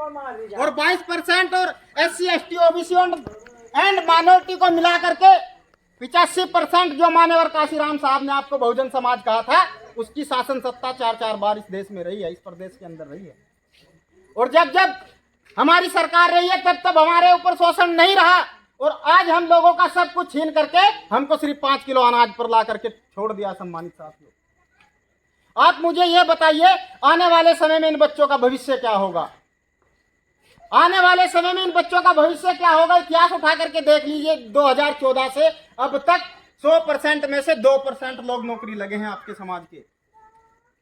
और 22% और SC ST OBC and minority को मिला करके 85% जो मान्यवर काशीराम साहब ने आपको बहुजन समाज कहा था, उसकी शासन सत्ता 4 बार इस देश में रही है, इस प्रदेश के अंदर रही है। और जब जब हमारी सरकार रही है तब तब हमारे ऊपर शोषण नहीं रहा, और आज हम लोगों का सब कुछ छीन करके हमको सिर्फ 5 किलो अनाज पर ला करके छोड़ दिया। सम्मानित साथियों, आप मुझे यह बताइए, आने वाले समय में इन बच्चों का भविष्य क्या होगा? आने वाले समय में इन बच्चों का भविष्य क्या होगा? इतिहास उठा करके देख लीजिए, 2014 से अब तक 100% में से 2% लोग नौकरी लगे हैं आपके समाज के।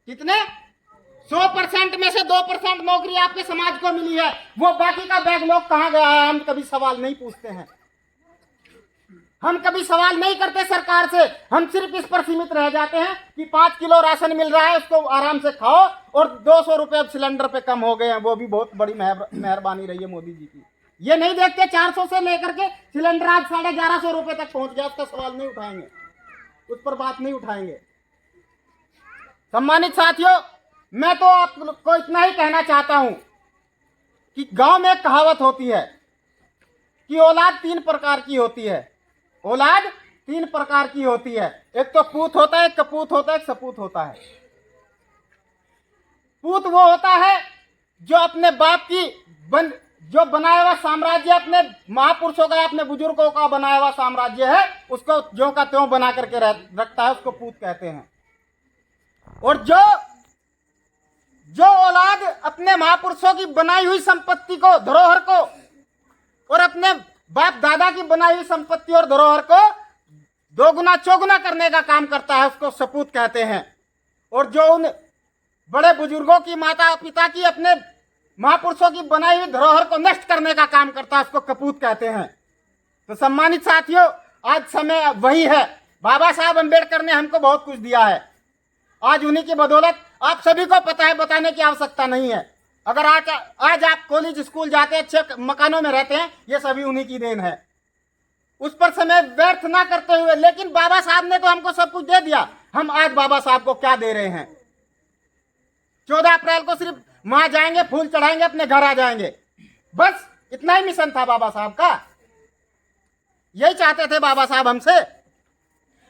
कितने? 100% में से 2% नौकरी आपके समाज को मिली है। वो बाकी का बैग लोग कहां गया है? हम कभी सवाल नहीं पूछते हैं, हम कभी सवाल नहीं करते सरकार से। हम सिर्फ इस पर सीमित रह जाते हैं कि 5 किलो राशन मिल रहा है, उसको आराम से खाओ, और 200 रुपए अब सिलेंडर पे कम हो गए हैं, वो भी बहुत बड़ी मेहरबानी रही है मोदी जी की। ये नहीं देखते 400 से लेकर के सिलेंडर आज 1150 रुपए तक पहुंच गया, उसका सवाल नहीं उठाएंगे, उस पर बात नहीं उठाएंगे। सम्मानित साथियों, मैं तो आपको इतना ही कहना चाहता हूं कि गांव में एक कहावत होती है कि औलाद 3 प्रकार की होती है। औलाद 3 प्रकार की होती है, एक तो पूत होता है, एक कपूत होता है, एक सपूत होता है। पूत वो होता है जो अपने बाप की जो बनाया हुआ साम्राज्य, अपने महापुरुषों का, अपने बुजुर्गों का बनाया हुआ साम्राज्य है, उसको ज्यों का त्यों बना करके रखता है, उसको पूत कहते हैं। और जो औलाद अपने महापुरुषों की बनाई हुई संपत्ति को, धरोहर को, और अपने बाप दादा की बनाई हुई संपत्ति और धरोहर को दोगुना चौगुना करने का काम करता है, उसको सपूत कहते हैं। और जो उन बड़े बुजुर्गों की, माता पिता की, अपने महापुरुषों की बनाई हुई धरोहर को नष्ट करने का काम करता है, उसको कपूत कहते हैं। तो सम्मानित साथियों, आज समय वही है। बाबा साहब अम्बेडकर ने हमको बहुत कुछ दिया है, आज उन्हीं की बदौलत आप सभी को पता है, बताने की आवश्यकता नहीं है। अगर आज आप कॉलेज स्कूल जाते हैं, अच्छे मकानों में रहते हैं, ये सभी उन्हीं की देन है। उस पर समय व्यर्थ ना करते हुए, लेकिन बाबा साहब ने तो हमको सब कुछ दे दिया, हम आज बाबा साहब को क्या दे रहे हैं? 14 अप्रैल को सिर्फ वहां जाएंगे, फूल चढ़ाएंगे, अपने घर आ जाएंगे, बस इतना ही मिशन था बाबा साहब का। यही चाहते थे बाबा साहब हमसे।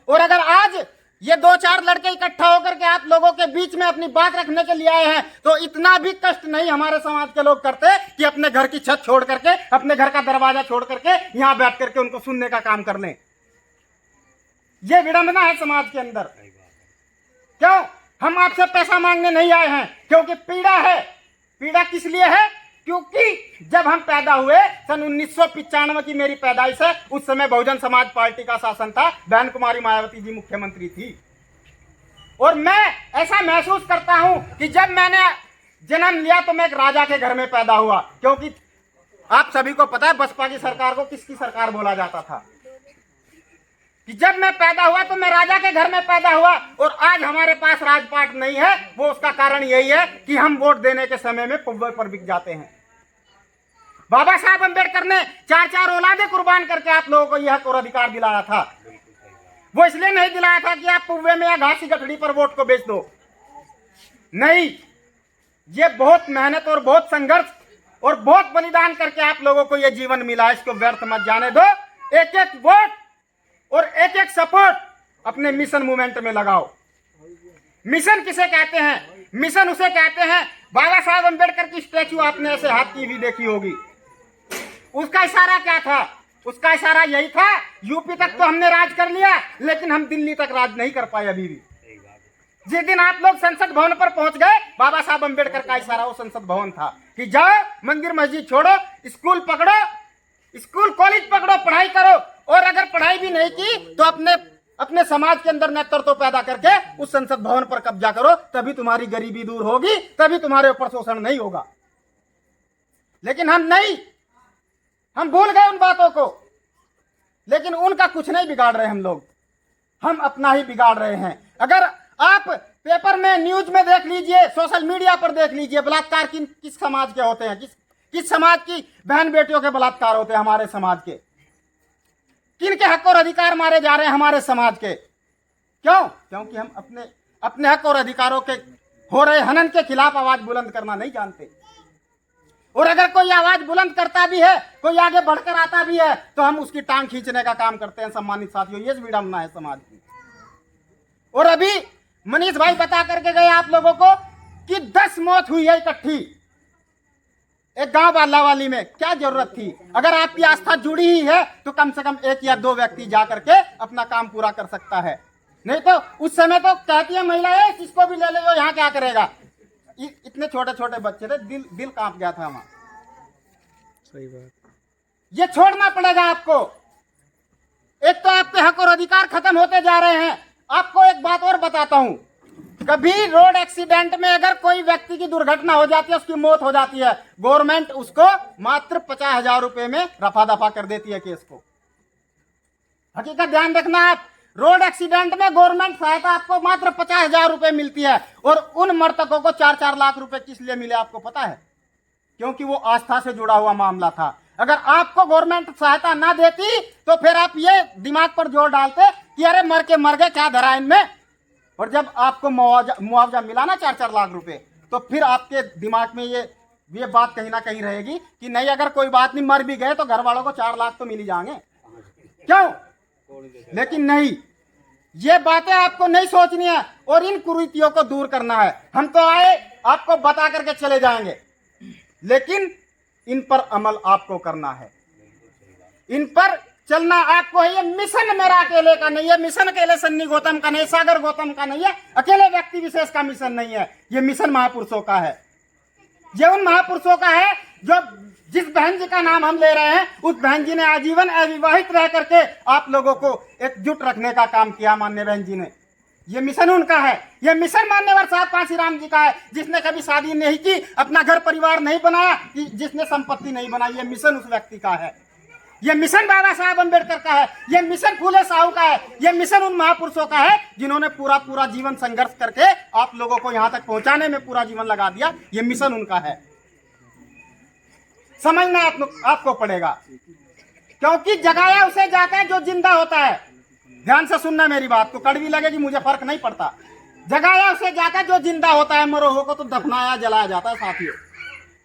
और अगर आज ये 2-4 लड़के इकट्ठा होकर के आप लोगों के बीच में अपनी बात रखने के लिए आए हैं, तो इतना भी कष्ट नहीं हमारे समाज के लोग करते कि अपने घर की छत छोड़ करके, अपने घर का दरवाजा छोड़ करके यहां बैठ करके उनको सुनने का काम कर लें। ये विडंबना है समाज के अंदर। क्यों? हम आपसे पैसा मांगने नहीं आए हैं, क्योंकि पीड़ा है। पीड़ा किस लिए है? क्योंकि जब हम पैदा हुए, सन 1995 की मेरी पैदाइश है, उस समय बहुजन समाज पार्टी का शासन था, बहन कुमारी मायावती जी मुख्यमंत्री थी। और मैं ऐसा महसूस करता हूं कि जब मैंने जन्म लिया तो मैं एक राजा के घर में पैदा हुआ, क्योंकि आप सभी को पता है बसपा की सरकार को किसकी सरकार बोला जाता था। कि जब मैं पैदा हुआ तो मैं राजा के घर में पैदा हुआ, और आज हमारे पास राजपाट नहीं है। वो उसका कारण यही है कि हम वोट देने के समय में पुव्वे पर बिक जाते हैं। बाबा साहब अम्बेडकर ने 4 औलादें कुर्बान करके आप लोगों को यह हक और अधिकार दिलाया था। वो इसलिए नहीं दिलाया था कि आप पुव्वे में या घासी गठड़ी पर वोट को बेच दो, नहीं। ये बहुत मेहनत और बहुत संघर्ष और बहुत बलिदान करके आप लोगों को यह जीवन मिला है, इसको व्यर्थ मत जाने दो। एक एक वोट और एक एक सपोर्ट अपने मिशन मूवमेंट में लगाओ। मिशन किसे कहते हैं? मिशन उसे कहते हैं, बाबा साहब अम्बेडकर की स्टैचू आपने ऐसे हाथ की भी देखी होगी, उसका इशारा क्या था? उसका इशारा यही था, यूपी तक तो हमने राज कर लिया, लेकिन हम दिल्ली तक राज नहीं कर पाए अभी भी। जिस दिन आप लोग संसद भवन पर पहुंच गए, बाबा साहब अम्बेडकर का इशारा वो संसद भवन था कि जाओ, मंदिर मस्जिद छोड़ो, स्कूल पकड़ो, स्कूल कॉलेज पकड़ो, पढ़ाई करो, और अगर पढ़ाई भी नहीं की तो अपने समाज के अंदर नेतृत्व पैदा करके उस संसद भवन पर कब्जा करो, तभी तुम्हारी गरीबी दूर होगी, तभी तुम्हारे ऊपर शोषण नहीं होगा। लेकिन हम नहीं, हम भूल गए उन बातों को। लेकिन उनका कुछ नहीं बिगाड़ रहे हम लोग, हम अपना ही बिगाड़ रहे हैं। अगर आप पेपर में, न्यूज में देख लीजिए, सोशल मीडिया पर देख लीजिए, बलात्कार किस समाज के होते हैं, किस समाज की बहन बेटियों के बलात्कार होते हैं? हमारे समाज के। किन के हक और अधिकार मारे जा रहे हैं? हमारे समाज के। क्यों? क्योंकि हम अपने हक और अधिकारों के हो रहे हनन के खिलाफ आवाज बुलंद करना नहीं जानते। और अगर कोई आवाज बुलंद करता भी है, कोई आगे बढ़कर आता भी है, तो हम उसकी टांग खींचने का काम करते हैं। सम्मानित साथियों, ये विडंबना है समाज की। और अभी मनीष भाई बता करके गए आप लोगों को कि 10 मौत हुई है इकट्ठी एक गांव बालावाली में। क्या जरूरत थी? अगर आपकी आस्था जुड़ी ही है तो कम से कम 1 या 2 व्यक्ति जा करके अपना काम पूरा कर सकता है। नहीं तो उस समय तो कहती है महिलाएं, किसको भी ले लो, यहाँ क्या करेगा। इतने छोटे छोटे बच्चे थे, दिल कांप गया था हमारा। सही बात। ये छोड़ना पड़ेगा आपको। एक तो आपके हक और अधिकार खत्म होते जा रहे हैं। आपको एक बात और बताता हूं, कभी रोड एक्सीडेंट में अगर कोई व्यक्ति की दुर्घटना हो जाती है, उसकी मौत हो जाती है, गवर्नमेंट उसको मात्र 50,000 रुपए में रफा दफा कर देती है केस को। हकीकत ध्यान रखना आप, रोड एक्सीडेंट में गवर्नमेंट सहायता आपको मात्र 50,000 रुपए मिलती है। और उन मृतकों को 4-4 लाख रुपए किस लिए मिले आपको पता है? क्योंकि वो आस्था से जुड़ा हुआ मामला था। अगर आपको गवर्नमेंट सहायता ना देती तो फिर आप ये दिमाग पर जोर डालते कि अरे मर के मर गए, क्या धरा इनमें। और जब आपको मुआवजा मिला ना 4-4 लाख रुपए, तो फिर आपके दिमाग में ये बात कहीं ना कहीं रहेगी कि नहीं, अगर कोई बात नहीं, मर भी गए तो घर वालों को 4 लाख तो मिल ही जाएंगे। क्यों? लेकिन नहीं, ये बातें आपको नहीं सोचनी है और इन कुरीतियों को दूर करना है। हम तो आए आपको बता करके चले जाएंगे, लेकिन इन पर अमल आपको करना है, इन पर चलना आपको है। ये मिशन मेरा अकेले का नहीं है, मिशन अकेले सन्नी गौतम का नहीं, सागर गौतम का नहीं है, अकेले व्यक्ति विशेष का मिशन नहीं है। ये मिशन महापुरुषों का है। ये उन महापुरुषों का है जो जिस बहन जी का नाम हम ले रहे हैं, उस बहन जी ने आजीवन अविवाहित रह करके आप लोगों को एकजुट रखने का काम किया। माननीय बहन जी ने, ये मिशन उनका है। ये मिशन मान्यवर साहब कांशीराम जी का है, जिसने कभी शादी नहीं की, अपना घर परिवार नहीं बनाया, जिसने संपत्ति नहीं बनाई। ये मिशन उस व्यक्ति का है। ये मिशन बाबा साहब अम्बेडकर का है। ये मिशन फूले साहू का है। ये मिशन उन महापुरुषों का है जिन्होंने पूरा जीवन संघर्ष करके आप लोगों को यहां तक पहुंचाने में पूरा जीवन लगा दिया। ये मिशन उनका है। समझना आपको पड़ेगा, क्योंकि जगाया उसे जाता है जो जिंदा होता है। ध्यान से सुनना मेरी बात को, कड़वी लगेगी, मुझे फर्क नहीं पड़ता। जगाया उसे जाता है जो जिंदा होता है, मरो हो को तो दफनाया जलाया जाता है साथियों।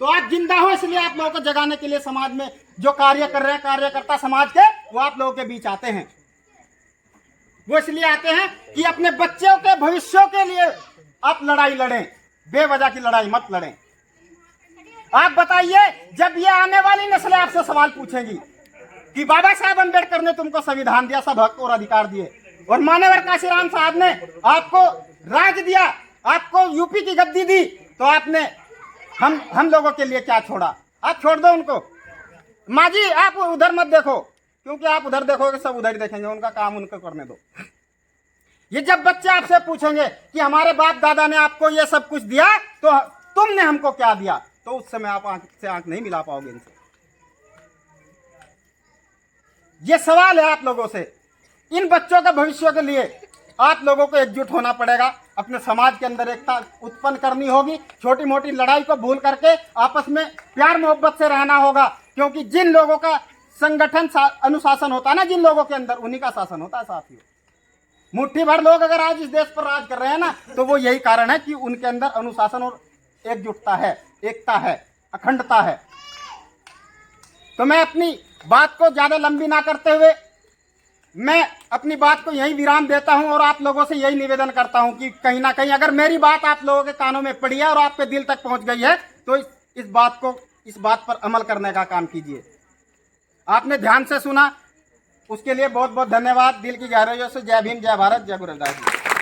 तो आप जिंदा हो, इसलिए आप लोगों को जगाने के लिए समाज में जो कार्य कर रहे हैं कार्यकर्ता समाज के, वो आप लोगों के बीच आते हैं। वो इसलिए आते हैं कि अपने बच्चों के भविष्यों के लिए आप लड़ाई लड़ें, बेवजह की लड़ाई मत लड़ें। आप बताइए, जब ये आने वाली नस्लें आपसे सवाल पूछेंगी कि बाबा साहब अम्बेडकर ने तुमको संविधान दिया, सब हक और अधिकार दिए, और मान्यवर कांशीराम साहब ने आपको राज दिया, आपको यूपी की गद्दी दी, तो आपने हम लोगों के लिए क्या छोड़ा? आप छोड़ दो उनको। माँ जी आप उधर मत देखो, क्योंकि आप उधर देखोगे सब उधर ही देखेंगे। उनका काम उनको करने दो। ये जब बच्चे आपसे पूछेंगे कि हमारे बाप दादा ने आपको ये सब कुछ दिया, तो तुमने हमको क्या दिया, तो उस समय आप आंख से आंख नहीं मिला पाओगे इनसे। ये सवाल है आप लोगों से। इन बच्चों के भविष्य के लिए आप लोगों को एकजुट होना पड़ेगा। अपने समाज के अंदर एकता उत्पन्न करनी होगी। छोटी मोटी लड़ाई को भूल करके आपस में प्यार मोहब्बत से रहना होगा, क्योंकि जिन लोगों का संगठन अनुशासन होता है ना, जिन लोगों के अंदर, उन्हीं का शासन होता है साथियों। मुट्ठी भर लोग अगर आज इस देश पर राज कर रहे हैं ना, तो वो यही कारण है कि उनके अंदर अनुशासन और एकजुटता है, एकता है, अखंडता है। तो मैं अपनी बात को ज्यादा लंबी ना करते हुए मैं अपनी बात को यही विराम देता हूं, और आप लोगों से यही निवेदन करता हूं कि कहीं ना कहीं अगर मेरी बात आप लोगों के कानों में पड़ी है और आपके दिल तक पहुंच गई है, तो इस बात पर अमल करने का काम कीजिए। आपने ध्यान से सुना, उसके लिए बहुत बहुत धन्यवाद। दिल की गहराइयों से जय भीम, जय भारत, जय गुरु रविदास जी।